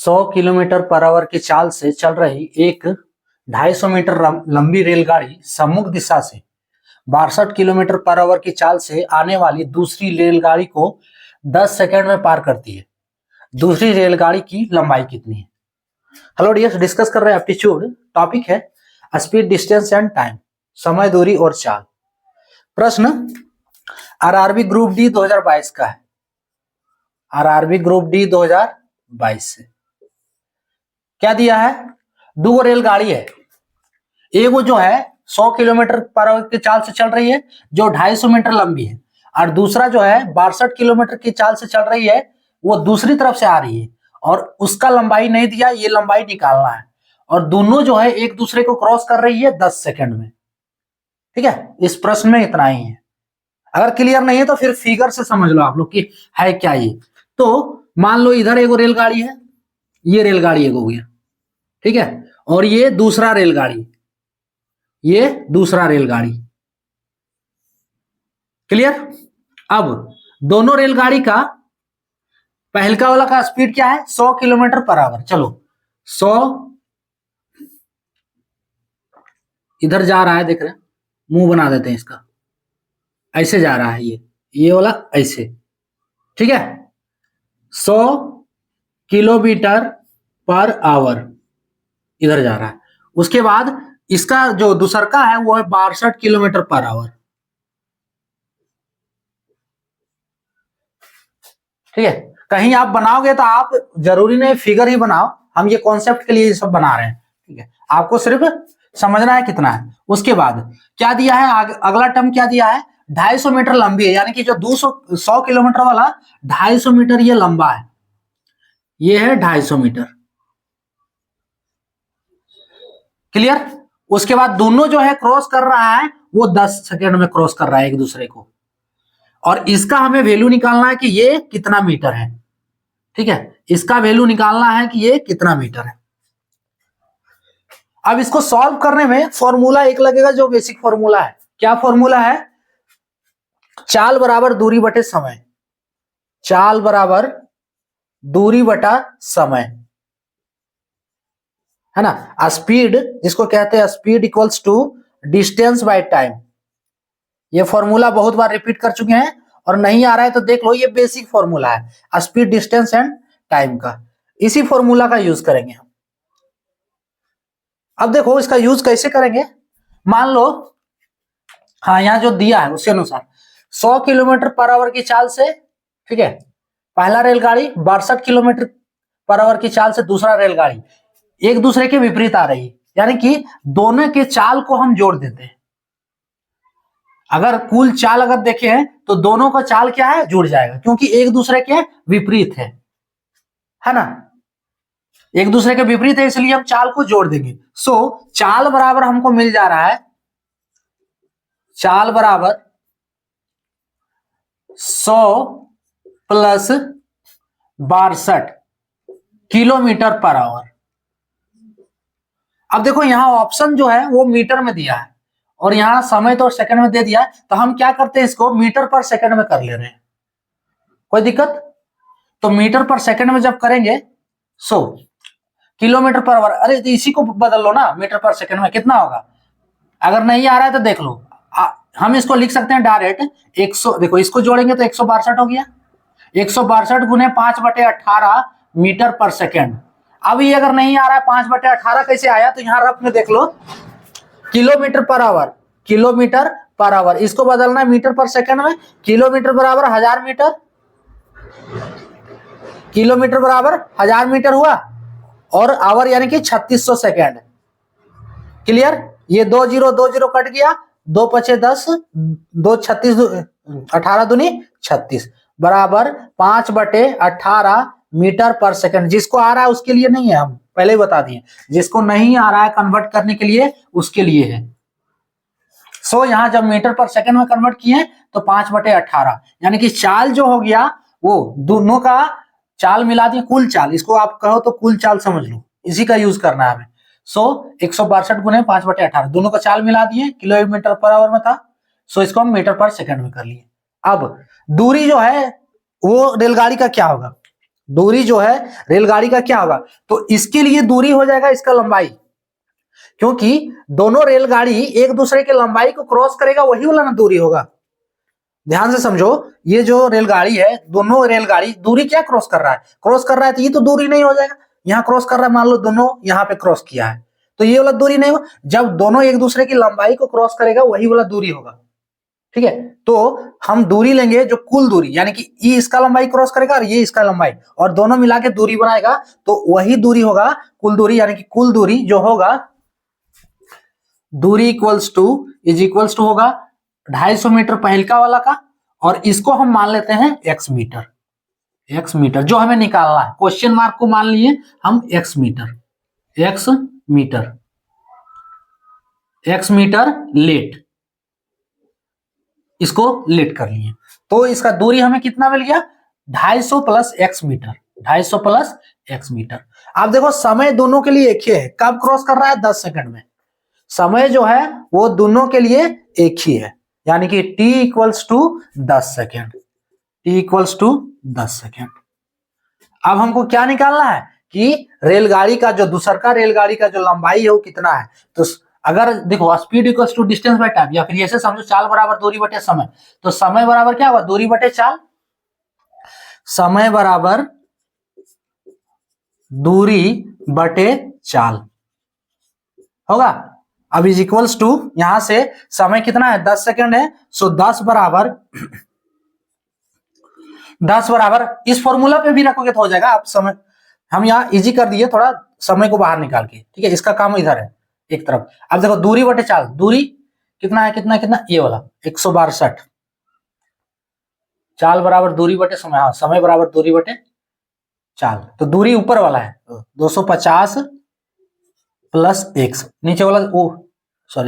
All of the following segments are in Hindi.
100 किलोमीटर पर आवर की चाल से चल रही एक 250 मीटर लंबी रेलगाड़ी सम्मुख दिशा से 62 किलोमीटर पर आवर की चाल से आने वाली दूसरी रेलगाड़ी को 10 सेकंड में पार करती है। दूसरी रेलगाड़ी की लंबाई कितनी है? हेलो डियर्स, डिस्कस कर रहे हैं एप्टीट्यूड। टॉपिक है स्पीड, डिस्टेंस एंड टाइम, समय, दूरी और चाल। प्रश्न आरआरबी ग्रुप डी 2022 का है। आरआरबी ग्रुप डी 2022 से क्या दिया है? दो रेलगाड़ी है। एक वो जो है 100 किलोमीटर पर आवर की चाल से चल रही है, जो 250 मीटर लंबी है, और दूसरा जो है 62 किलोमीटर की चाल से चल रही है, वो दूसरी तरफ से आ रही है और उसका लंबाई नहीं दिया, ये लंबाई निकालना है। और दोनों जो है एक दूसरे को क्रॉस कर रही है 10 सेकंड में। ठीक है, इस प्रश्न में इतना ही है। अगर क्लियर नहीं है तो फिर फिगर से समझ लो आप लोग कि है क्या ये। तो मान लो इधर एक रेलगाड़ी है, ये रेलगाड़ी एक हो गया, ठीक है, और ये दूसरा रेलगाड़ी, ये दूसरा रेलगाड़ी। क्लियर? अब दोनों रेलगाड़ी का पहलका वाला का स्पीड क्या है? 100 किलोमीटर पर आवर। चलो 100 इधर जा रहा है, देख रहे हैं, मुंह बना देते हैं इसका, ऐसे जा रहा है ये वाला ऐसे, ठीक है। 100 किलोमीटर पर आवर इधर जा रहा है। उसके बाद इसका जो दूसरका है वो है 62 किलोमीटर पर आवर। ठीक है, कहीं आप बनाओगे तो आप जरूरी नहीं फिगर ही बनाओ, हम ये कॉन्सेप्ट के लिए ये सब बना रहे हैं। ठीक है, आपको सिर्फ समझना है कितना है। उसके बाद क्या दिया है? अगला टर्म क्या दिया है? 250 मीटर लंबी है, यानी कि जो 100 किलोमीटर वाला 250 मीटर ये लंबा है, ये है 250 मीटर। क्लियर? उसके बाद दोनों जो है क्रॉस कर रहा है, वो 10 सेकेंड में क्रॉस कर रहा है एक दूसरे को, और इसका हमें वैल्यू निकालना है कि ये कितना मीटर है। ठीक है, इसका वैल्यू निकालना है कि ये कितना मीटर है। अब इसको सॉल्व करने में फॉर्मूला एक लगेगा, जो बेसिक फॉर्मूला है। क्या फॉर्मूला है? चाल बराबर दूरी बटे समय। चाल बराबर दूरी बटा समय, है ना। स्पीड जिसको कहते हैं speed equals to distance by time. ये फॉर्मूला बहुत बार रिपीट कर चुके हैं, और नहीं आ रहा है तो देख लो, ये बेसिक फॉर्मूला है स्पीड, डिस्टेंस एंड टाइम का। इसी फॉर्मूला का यूज करेंगे हम। अब देखो इसका यूज कैसे करेंगे। मान लो, हाँ, यहां जो दिया है उसके अनुसार 100 किलोमीटर पर आवर की चाल से, ठीक है, पहला रेलगाड़ी 62 किलोमीटर पर आवर की चाल से दूसरा रेलगाड़ी एक दूसरे के विपरीत आ रही है, यानी कि दोनों के चाल को हम जोड़ देते हैं। अगर कुल चाल अगर देखें तो दोनों का चाल क्या है? जुड़ जाएगा, क्योंकि एक दूसरे के विपरीत है ना, एक दूसरे के विपरीत है, इसलिए हम चाल को जोड़ देंगे। सो चाल बराबर हमको मिल जा रहा है, चाल बराबर 100 प्लस 62 किलोमीटर पर आवर। अब देखो यहां ऑप्शन जो है वो मीटर में दिया है, और यहां समय तो सेकंड में दे दिया है, तो हम क्या करते हैं, इसको मीटर पर सेकंड में कर ले रहे हैं। कोई दिक्कत? तो मीटर पर सेकंड में जब करेंगे, सो किलोमीटर पर आवर, अरे तो इसी को बदल लो ना, मीटर पर सेकंड में कितना होगा। अगर नहीं आ रहा है तो देख लो, हम इसको लिख सकते हैं डायरेक्ट 100। देखो इसको जोड़ेंगे तो 162 हो गया, 162 गुने 5/18 मीटर पर सेकेंड। अब ये अगर नहीं आ रहा है 5/18 कैसे आया, तो यहां रफ में देख लो, kilometre per hour, kilometre per hour, इसको बदलना है मीटर पर सेकंड में। किलोमीटर बराबर 1000 मीटर, किलोमीटर बराबर 1000 मीटर हुआ, और आवर यानी कि 3600 सेकेंड। क्लियर? ये 2 0 2 0 कट गया, 2 पचे 10, 2 36, 18 दूनी 36 बराबर 5/18 मीटर पर सेकंड। जिसको आ रहा है उसके लिए नहीं है, हम पहले ही बता दिए, जिसको नहीं आ रहा है कन्वर्ट करने के लिए उसके लिए है। सो यहां जब मीटर पर सेकंड में कन्वर्ट किए तो 5/18, यानी कि चाल जो हो गया वो दोनों का चाल मिला दिए, कुल चाल, इसको आप कहो तो कुल चाल समझ लो, इसी का यूज करना है हमें। 162 गुने 5/18, दोनों का चाल मिला दिए, किलोमीटर पर आवर में था, सो इसको हम मीटर पर सेकंड में कर लिए। अब दूरी जो है वो रेलगाड़ी का क्या होगा? दूरी जो है रेलगाड़ी का क्या होगा, तो इसके लिए दूरी हो जाएगा इसका लंबाई, क्योंकि दोनों रेलगाड़ी एक दूसरे के लंबाई को क्रॉस करेगा, वही वाला ना दूरी होगा। ध्यान से समझो, ये जो रेलगाड़ी है, दोनों रेलगाड़ी दूरी क्या क्रॉस कर रहा है, क्रॉस कर रहा है, तो ये तो दूरी नहीं हो जाएगा। यहाँ क्रॉस कर रहा है, मान लो दोनों यहाँ पे क्रॉस किया है, तो ये वाला दूरी नहीं होगा। जब दोनों एक दूसरे की लंबाई को क्रॉस करेगा वही वाला दूरी होगा। ठीक है, तो हम दूरी लेंगे जो कुल दूरी, यानी कि ये इसका लंबाई क्रॉस करेगा और ये इसका लंबाई, और दोनों मिला के दूरी बनाएगा, तो वही दूरी होगा कुल दूरी, यानी कि कुल दूरी जो होगा, दूरी इक्वल्स टू होगा 250 मीटर पहलका वाला का, और इसको हम मान लेते हैं x मीटर। x मीटर जो हमें निकालना है, क्वेश्चन मार्क को मान लिए हम x मीटर लेट, इसको लेट कर लिए, तो इसका दूरी हमें कितना मिल गया, 250 plus x metre, 250 plus x metre. आप देखो समय दोनों के लिए एक ही है, कब क्रॉस कर रहा है, 10 सेकंड में। समय जो है वो दोनों के लिए एक ही है, यानी कि t इक्वल्स टू 10 सेकेंड, अब हमको क्या निकालना है कि रेलगाड़ी का जो दूसरका रेलगाड़ी का जो लंबाई है वो कितना है। तो अगर देखो speed equals to distance by time, या फिर ऐसे समझो चाल बराबर दूरी बटे समय, तो समय बराबर क्या होगा, दूरी बटे चाल, समय बराबर दूरी बटे चाल होगा। अब इज इक्वल्स टू, यहां से समय कितना है, 10 सेकंड है, सो 10 बराबर इस फॉर्मूला पे भी रखोगे तो हो जाएगा। आप समय हम यहाँ इजी कर दिए थोड़ा, समय को बाहर निकाल के, ठीक है, इसका काम इधर है एक तरफ। अब देखो दूरी बटे चाल, दूरी कितना है, कितना ये वाला 162, चाल बराबर दूरी बटे समय, हाँ समय बराबर दूरी बटे चाल, तो दूरी ऊपर वाला है 250 प्लस x, नीचे वाला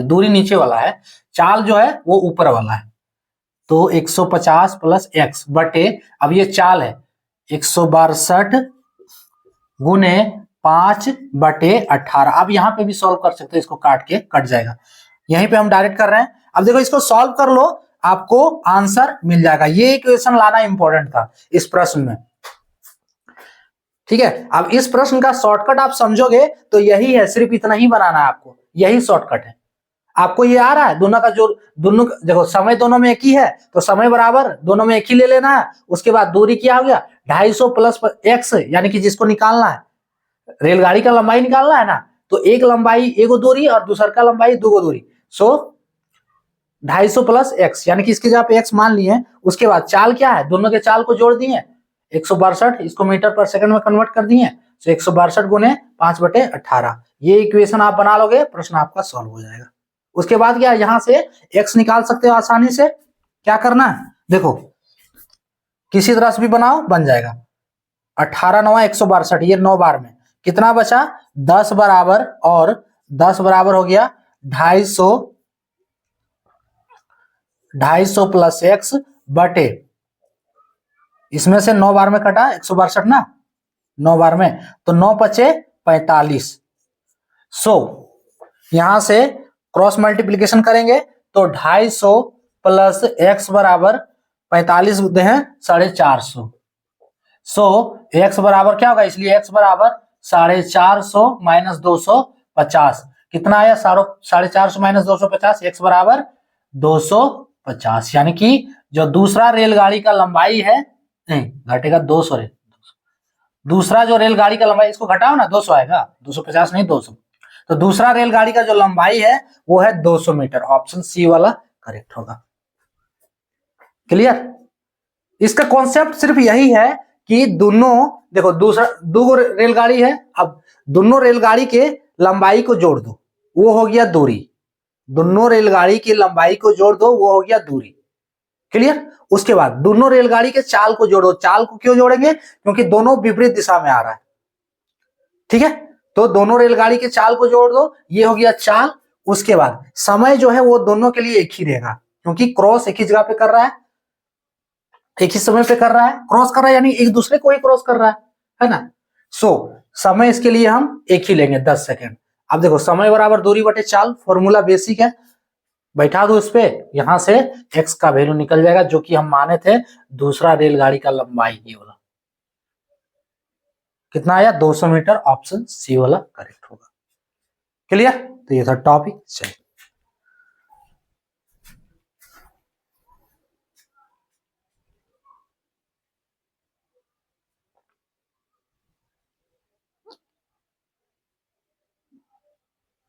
दूरी नीचे वाला है, चाल जो है वो ऊपर वाला है, तो 150 प्लस x बटे, अब ये चाल है 162 गुने 5 बटे 18। अब यहां पे भी सॉल्व कर सकते हैं, इसको काट के कट जाएगा, यहीं पे हम डायरेक्ट कर रहे हैं। अब देखो इसको सॉल्व कर लो, आपको आंसर मिल जाएगा। ये इक्वेशन लाना इंपॉर्टेंट था इस प्रश्न में, ठीक है। अब इस प्रश्न का शॉर्टकट आप समझोगे तो यही है, सिर्फ इतना ही बनाना है आपको, यही शॉर्टकट है। आपको ये आ रहा है, दोनों का जो दोनों देखो समय दोनों में एक ही है, तो समय बराबर दोनों में एक ही ले लेना है। उसके बाद दूरी क्या हो गया, 250 प्लस x, यानी कि जिसको निकालना है, रेलगाड़ी का लंबाई निकालना है ना, तो एक लंबाई एगो दूरी और दूसर का लंबाई दूगो दूरी, सो 250 प्लस x, यानी कि इसके जगह पे x मान लिए। उसके बाद चाल क्या है, दोनों के चाल को जोड़ दिए 162, इसको मीटर पर सेकंड में कन्वर्ट कर दिए, तो 162 गुने 5 बटे 18, ये इक्वेशन आप बना लोगे, प्रश्न आपका सॉल्व हो जाएगा। उसके बाद क्या, यहां से x निकाल सकते हो आसानी से। क्या करना है, देखो किसी तरह से भी बनाओ, बन जाएगा 18 9 162, ये 9 बार में कितना बचा, 10 बराबर, और 10 बराबर हो गया 250 प्लस x बटे, इसमें से 9 बार में कटा 162 ना, 9 बार में, तो 9 पचे 45, सो यहां से क्रॉस मल्टीप्लीकेशन करेंगे तो 250 प्लस x बराबर 45 होते हैं 450, सो x बराबर क्या होगा, इसलिए x बराबर 450 माइनस 250, कितना आया, 450 माइनस 250, x बराबर 250, यानी कि जो दूसरा रेलगाड़ी का लंबाई है, नहीं घटेगा 200, दूसरा जो रेलगाड़ी का लंबाई, इसको घटाओ ना, 200 आएगा, 250 नहीं 200, तो दूसरा रेलगाड़ी का जो लंबाई है वो है 200 मीटर, ऑप्शन सी वाला करेक्ट होगा। क्लियर, इसका कॉन्सेप्ट सिर्फ यही है कि दोनों देखो दो रेलगाड़ी है, अब दोनों रेलगाड़ी के लंबाई को जोड़ दो, वो हो गया दूरी, दोनों रेलगाड़ी की लंबाई को जोड़ दो, वो हो गया दूरी। क्लियर, उसके बाद दोनों रेलगाड़ी के चाल को जोड़ो, चाल को क्यों जोड़ेंगे, क्योंकि दोनों विपरीत दिशा में आ रहा है, ठीक है, तो दोनों रेलगाड़ी के चाल को जोड़ दो, ये हो गया चाल। उसके बाद समय जो है वो दोनों के लिए एक ही रहेगा, क्योंकि क्रॉस एक ही जगह पे कर रहा है, एक ही समय पे कर रहा है, क्रॉस कर रहा है, यानी एक दूसरे को ही क्रॉस कर रहा है ना। सो समय इसके लिए हम एक ही लेंगे 10 सेकेंड। अब देखो समय बराबर दूरी बटे चाल, फॉर्मूला बेसिक है, बैठा दो इस पे, यहां से x का वैल्यू निकल जाएगा, जो कि हम माने थे दूसरा रेलगाड़ी का लंबाई, ये वाला कितना आया 200 मीटर, ऑप्शन सी वाला करेक्ट होगा। क्लियर? तो ये था टॉपिक। चलिए